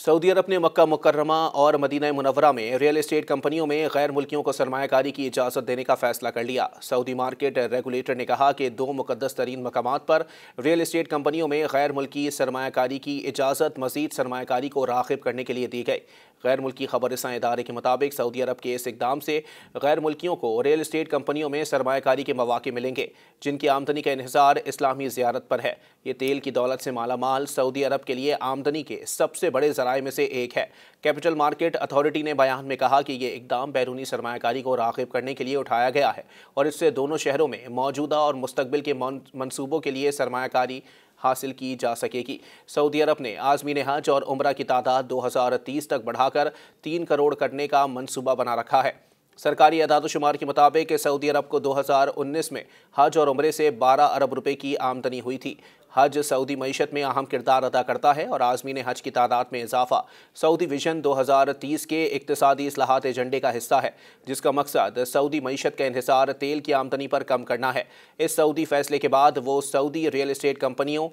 Saudi अरब ने मक्का मुकर्रमा और Medina Munawwara में रियल एस्टेट कंपनियों में गैर मुल्कियों को सरमायाकारी की इजाज़त देने का फैसला कर लिया। सऊदी मार्केट रेगुलेटर ने कहा कि दो मुकद्दस तरीन मकामात पर रियल एस्टेट कंपनियों में गैर मुल्की सरमायाकारी की इजाज़त मज़ीद सरमायाकारी को राग़िब करने के लिए दी गई। गैर मुल्की खबररसां इदारे के मुताबिक सऊदी अरब के इस इक़दाम से गैर मुल्कियों को रियल एस्टेट कंपनियों में सरमायाकारी के मौक़े मिलेंगे जिनकी आमदनी का इन्हिसार इस्लामी ज़ियारत पर है। ये तेल की दौलत से मालामाल सऊदी अरब के लिए आमदनी के सबसे बड़े ज़राए में से एक है। कैपिटल मार्केट अथॉरिटी ने बयान में कहा कि ये इक़दाम बैरूनी सरमायाकारी को राग़िब करने के लिए उठाया गया है और इससे दोनों शहरों में मौजूदा और मुस्तक़बिल के मनसूबों के लिए सरमायाकारी हासिल की जा सकेगी। सऊदी अरब ने आज़मीन हज और उम्रा की तादाद 2030 तक बढ़ाकर 3 करोड़ करने का मंसूबा बना रखा है। सरकारी अदाद-ओ-शुमार के मुताबिक सऊदी अरब को 2019 में हज और उम्रे से 12 अरब रुपए की आमदनी हुई थी। हज सऊदी मईशत में अहम किरदार अदा करता है और आज़मीन हज की तादाद में इजाफा सऊदी विजन 2030 के इक़्तिसादी इस्लाहात एजेंडे का हिस्सा है, जिसका मकसद सऊदी मईशत का इन्हिसार तेल की आमदनी पर कम करना है। इस सऊदी फैसले के बाद वो सऊदी रियल एस्टेट कंपनियों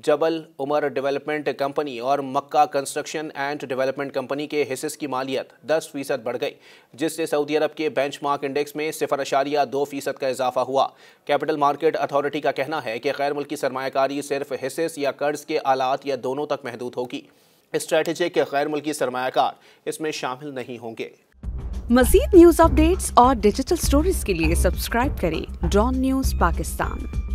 जबल उमर डेवलपमेंट कंपनी और मक्का कंस्ट्रक्शन एंड डेवलपमेंट कंपनी के हिस्से की मालियत 10% बढ़ गई, जिससे सऊदी अरब के बेंचमार्क इंडेक्स में 0.2% का इजाफा हुआ। कैपिटल मार्केट अथॉरिटी का कहना है कि गैर मुल्की सरमायाकारी सिर्फ हिस्से या कर्ज के आलात या दोनों तक महदूद होगी। स्ट्रेटेजिक गैर मुल्की सरमायाकार इसमें शामिल नहीं होंगे। मज़ीद न्यूज़ अपडेट्स और डिजिटल स्टोरीज के लिए सब्सक्राइब करें डॉन न्यूज़ पाकिस्तान।